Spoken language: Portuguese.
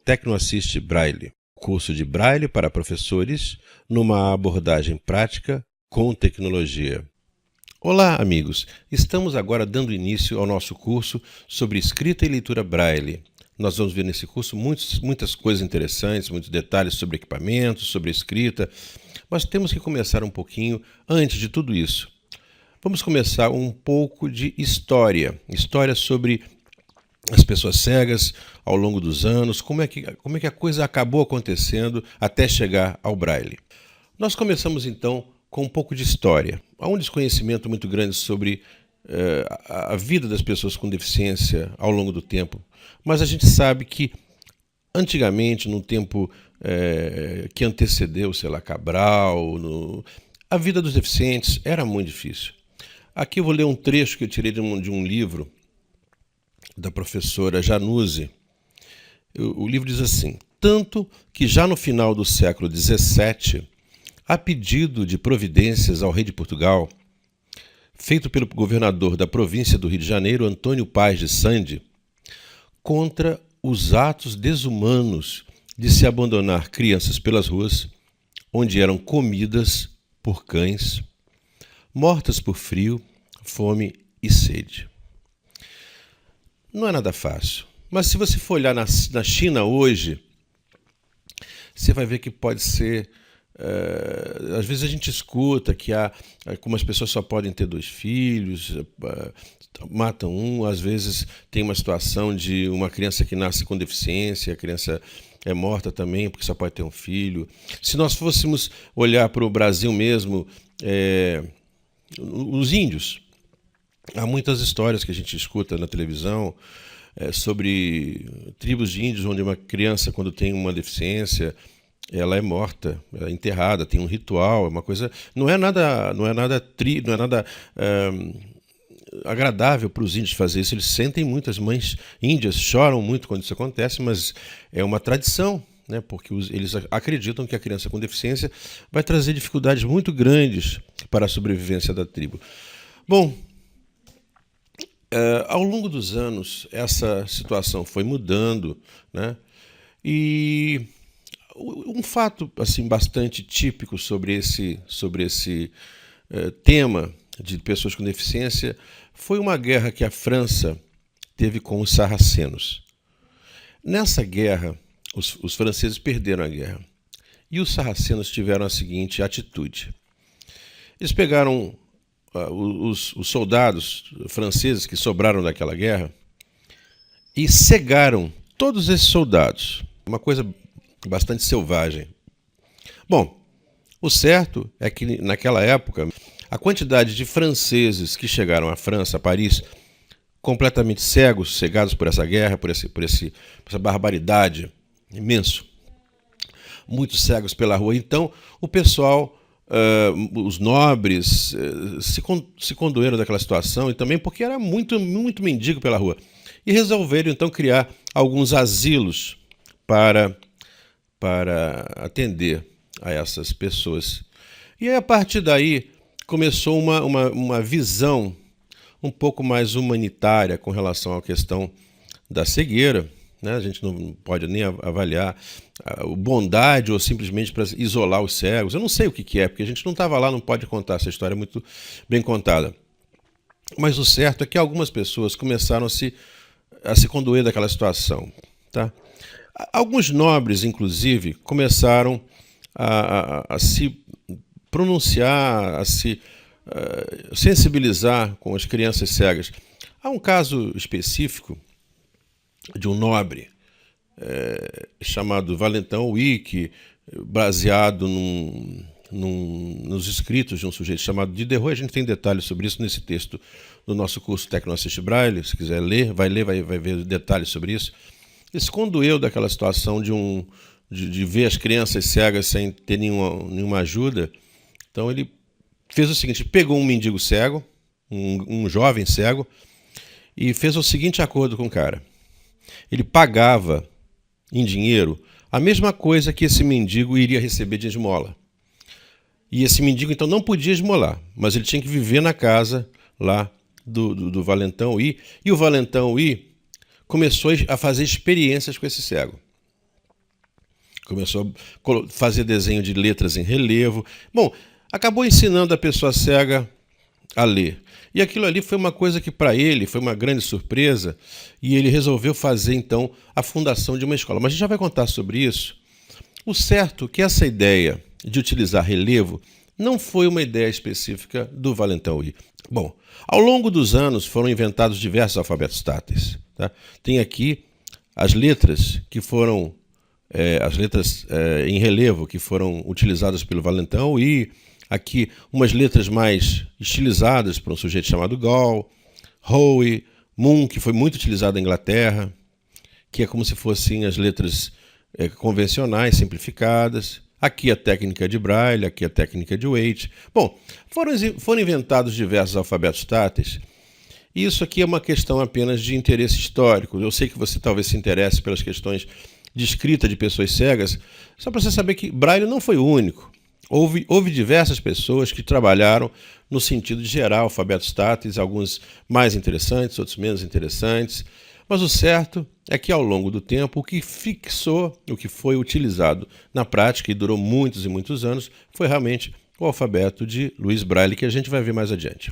TecnoAssist Braille, curso de Braille para professores numa abordagem prática com tecnologia. Olá, amigos! Estamos agora dando início ao nosso curso sobre escrita e leitura Braille. Nós vamos ver nesse curso muitas coisas interessantes, muitos detalhes sobre equipamentos, sobre escrita, mas temos que começar um pouquinho antes de tudo isso. Vamos começar um pouco de história sobre as pessoas cegas ao longo dos anos, como é que a coisa acabou acontecendo até chegar ao Braille. Nós começamos então com um pouco de história. Há um desconhecimento muito grande sobre a vida das pessoas com deficiência ao longo do tempo, mas a gente sabe que antigamente, no tempo que antecedeu, sei lá, Cabral, a vida dos deficientes era muito difícil. Aqui eu vou ler um trecho que eu tirei de um livro da professora Januzzi. O livro diz assim: tanto que já no final do século XVII, a pedido de providências ao rei de Portugal, feito pelo governador da província do Rio de Janeiro, Antônio Paz de Sande, contra os atos desumanos de se abandonar crianças pelas ruas, onde eram comidas por cães, mortas por frio, fome e sede. Não é nada fácil, mas se você for olhar na China hoje, você vai ver que pode ser... às vezes a gente escuta que como as pessoas só podem ter 2 filhos, matam um, às vezes tem uma situação de uma criança que nasce com deficiência, a criança é morta também porque só pode ter um filho. Se nós fôssemos olhar para o Brasil mesmo, os índios, há muitas histórias que a gente escuta na televisão sobre tribos de índios onde uma criança, quando tem uma deficiência, ela é morta, ela é enterrada, tem um ritual, é uma coisa, não é nada agradável para os índios fazer isso. Eles sentem muito, as mães índias choram muito quando isso acontece, mas é uma tradição, né? Porque eles acreditam que a criança com deficiência vai trazer dificuldades muito grandes para a sobrevivência da tribo. Bom, ao longo dos anos essa situação foi mudando, né? E um fato assim bastante típico sobre esse tema de pessoas com deficiência foi uma guerra que a França teve com os sarracenos. Nessa guerra, os franceses perderam a guerra e os sarracenos tiveram a seguinte atitude. Eles pegaram os soldados franceses que sobraram daquela guerra e cegaram todos esses soldados. Uma coisa bastante selvagem. Bom, o certo é que naquela época a quantidade de franceses que chegaram à França, a Paris, completamente cegados por essa guerra, por essa barbaridade imenso, muitos cegos pela rua. Então o pessoal, os nobres, se condoeram daquela situação, e também porque era muito mendigo pela rua, e resolveram então criar alguns asilos para atender a essas pessoas. E aí, a partir daí, começou uma visão um pouco mais humanitária com relação à questão da cegueira, né? A gente não pode nem avaliar a bondade ou simplesmente para isolar os cegos. Eu não sei o que é, porque a gente não estava lá, não pode contar essa história muito bem contada. Mas o certo é que algumas pessoas começaram a se condoer daquela situação, tá? Alguns nobres, inclusive, começaram a se pronunciar, a se sensibilizar com as crianças cegas. Há um caso específico de um nobre chamado Valentin Huyck, baseado nos escritos de um sujeito chamado Diderot. A gente tem detalhes sobre isso nesse texto do nosso curso TecnoAssist Braille. Se quiser ler, vai ver detalhes sobre isso. Ele se condoeu daquela situação de ver as crianças cegas sem ter nenhuma ajuda. Então ele fez o seguinte: pegou um mendigo cego, um jovem cego, e fez o seguinte acordo com o cara. Ele pagava em dinheiro a mesma coisa que esse mendigo iria receber de esmola. E esse mendigo então não podia esmolar, mas ele tinha que viver na casa lá do Valentin Huyck, e o Valentin Huyck começou a fazer experiências com esse cego. Começou a fazer desenho de letras em relevo. Bom, acabou ensinando a pessoa cega a ler. E aquilo ali foi uma coisa que para ele foi uma grande surpresa e ele resolveu fazer então a fundação de uma escola. Mas a gente já vai contar sobre isso. O certo é que essa ideia de utilizar relevo não foi uma ideia específica do Valentin Houy. Bom, ao longo dos anos foram inventados diversos alfabetos táteis. Tá? Tem aqui as letras que foram em relevo que foram utilizadas pelo Valentin Houy. Aqui umas letras mais estilizadas por um sujeito chamado Gall, Houy, Moon, que foi muito utilizado na Inglaterra, que é como se fossem as letras convencionais, simplificadas. Aqui a técnica de Braille, aqui a técnica de Waite. Bom, foram inventados diversos alfabetos táteis. E isso aqui é uma questão apenas de interesse histórico. Eu sei que você talvez se interesse pelas questões de escrita de pessoas cegas, só para você saber que Braille não foi o único. Houve diversas pessoas que trabalharam no sentido de gerar alfabetos táteis, alguns mais interessantes, outros menos interessantes. Mas o certo é que, ao longo do tempo, o que fixou, o que foi utilizado na prática e durou muitos e muitos anos, foi realmente o alfabeto de Louis Braille, que a gente vai ver mais adiante.